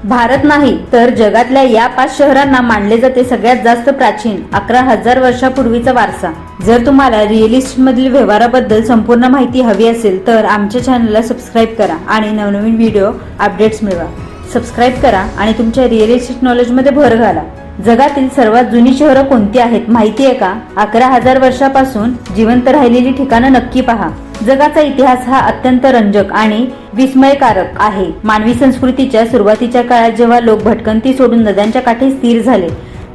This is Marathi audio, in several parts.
भारत नाही तर जगातल्या या 5 शहरांना मानले जाते सगळ्यात जास्त प्राचीन 11,000 वर्षापूर्वीचा वारसा। जर तुम्हाला रिअल इस्टेटमधील व्यवहाराबद्दल संपूर्ण माहिती हवी असेल तर आमच्या चॅनलला सबस्क्राईब करा आणि नवनवीन व्हिडिओ अपडेट्स मिळवा। सबस्क्राईब करा आणि तुमच्या रिअल इस्टेट नॉलेजमध्ये भर घाला। जगातील सर्वात जुनी शहरं कोणती आहेत माहिती आहे का? 11,000 वर्षापासून जिवंत राहिलेली ठिकाणं नक्की पहा। जगाचा इतिहास हा अत्यंत रंजक आणि विस्मयकारक आहे। मानवी संस्कृतीच्या सुरुवातीच्या काळात जेव्हा लोक भटकंती सोडून नद्यांच्या काठी स्थिर झाले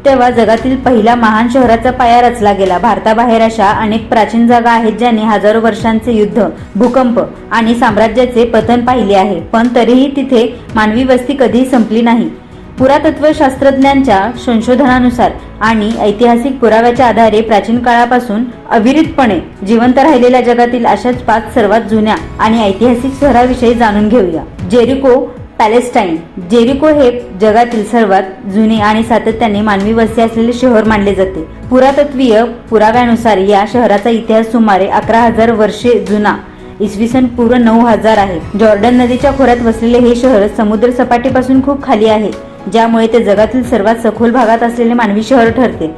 तेव्हा जगातील पहिल्या महान शहराचा पाया रचला गेला। भारताबाहेर अशा अनेक प्राचीन जागा आहेत ज्यांनी हजारो वर्षांचे युद्ध, भूकंप आणि साम्राज्याचे पतन पाहिले आहे, पण तरीही तिथे मानवी वस्ती कधीही संपली नाही। पुरातत्व शास्त्रज्ञांच्या संशोधनानुसार आणि ऐतिहासिक पुराव्याच्या आधारे प्राचीन काळापासून अविरतपणे जिवंत राहिलेल्या जगातील अशाच 5 सर्वात जुन्या आणि ऐतिहासिक शहराविषयी जाणून घेऊया। Jericho, Palestine. जेरिको हे जगातील सर्वात जुने आणि सातत्याने मानवी वस्ती असलेले शहर मानले जाते। पुरातत्वीय पुराव्यानुसार या शहराचा इतिहास सुमारे 11,000 वर्षे जुना इसवी सन पूर्व 9,000 आहे। जॉर्डन नदीच्या खोऱ्यात वसलेले हे शहर समुद्र सपाटीपासून खूप खाली आहे, ज्यामुळे ते जगातील सर्वात सखोल भागात असलेले मानवी शहर ठरते।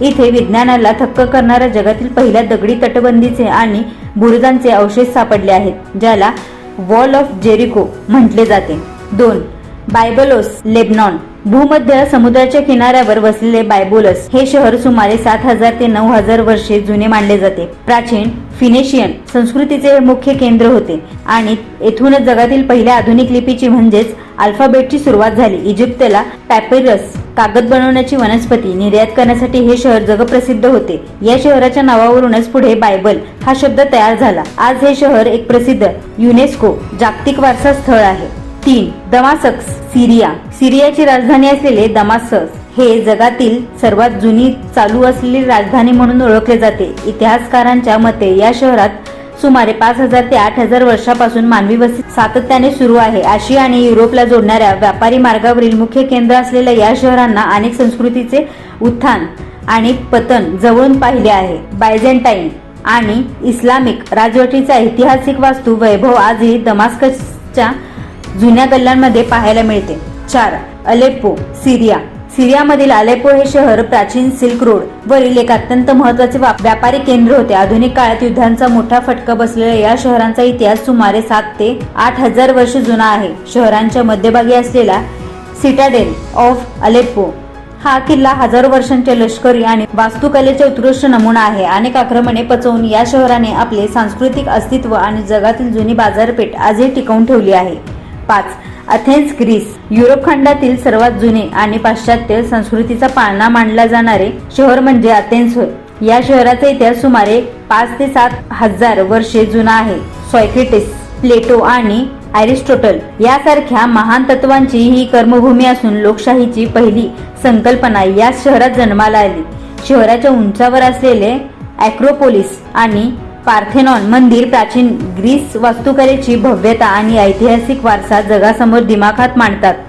इथे विज्ञानाला थक्क करणाऱ्या जगातील पहिल्या दगडी तटबंदीचे आणि बुरुजांचे अवशेष सापडले आहेत, ज्याला वॉल ऑफ जेरिको म्हटले जाते। 2. बायबलोस, लेबनॉन। भूमध्य समुद्राच्या किनाऱ्यावर वसलेले बायबलोस हे शहर सुमारे 7,000 ते 9,000 वर्षे जुने मानले जाते। प्राचीन फिनिशियन संस्कृतीचे हे मुख्य केंद्र होते आणि येथूनच जगातील पहिल्या आधुनिक लिपीची म्हणजेच अल्फाबेटची सुरुवात झाली। इजिप्तला पॅपिरस कागद बनवण्याची वनस्पती निर्यात करण्यासाठी हे शहर जगप्रसिद्ध होते। या शहराच्या नावावरूनच पुढे बायबल हा शब्द तयार झाला। आज हे शहर एक प्रसिद्ध युनेस्को जागतिक वारसा स्थळ आहे। 3. Damascus, Syria. सीरियाची राजधानी असलेले दमास्कस हे जगातील सर्वात जुनी चालू असलेली राजधानी म्हणून ओळखले जाते। इतिहासकारांच्या मते या शहरात सुमारे 5,000 ते 8,000 वर्षापासून मानवी वस्ती सातत्याने सुरू आहे। आशिया आणि युरोपला जोडणाऱ्या व्यापारी मार्गावरील मुख्य केंद्र असलेल्या या शहरांना अनेक संस्कृतीचे उत्थान आणि पतन जवळून पाहिले आहे। बायझेंटाईन आणि इस्लामिक राजवटीचा ऐतिहासिक वास्तू वैभव आजही दमास्कसच्या जुन्या गल्ल्यांमध्ये पाहायला मिळते। 4. Aleppo, Syria. सीरियामधील अलेप्पो हे शहर प्राचीन सिल्क रोड वरील एक अत्यंत महत्त्वाचे व्यापारी केंद्र होते। आधुनिक काळात युद्धांचा मोठा फटका बसलेल्या या शहरांचा इतिहास सुमारे 7 ते 8,000 वर्ष जुना आहे। शहरांच्या मध्यभागी असलेला सिटाडेल ऑफ अलेप्पो हा किल्ला हजारो वर्षांच्या लष्करी आणि वास्तुकलेचा उत्कृष्ट नमुना आहे। अनेक आक्रमणे पचवून या शहराने आपले सांस्कृतिक अस्तित्व आणि जगातील जुनी बाजारपेठ आजही टिकवून ठेवली आहे। 5. Athens, Greece. युरोप खंडातील सर्वात जुने आणि पाश्चात्य संस्कृतीचा पाळणा मानला जाणारे शहर म्हणजे अथेन्स होय। या शहराचा इतिहास सुमारे 5 ते 7,000 वर्षे जुना आहे। सॉक्रेटिस, प्लेटो आणि अरिस्टॉटल यासारख्या महान तत्वांची ही कर्मभूमी असून लोकशाहीची पहिली संकल्पना या शहरात जन्माला आली। शहराच्या उंचावर असलेले ॲक्रोपोलिस आणि पार्थेनॉन मंदिर प्राचीन ग्रीस वास्तुकलेची भव्यता आणि ऐतिहासिक वारसा जगासमोर दिमाखात मांडतात।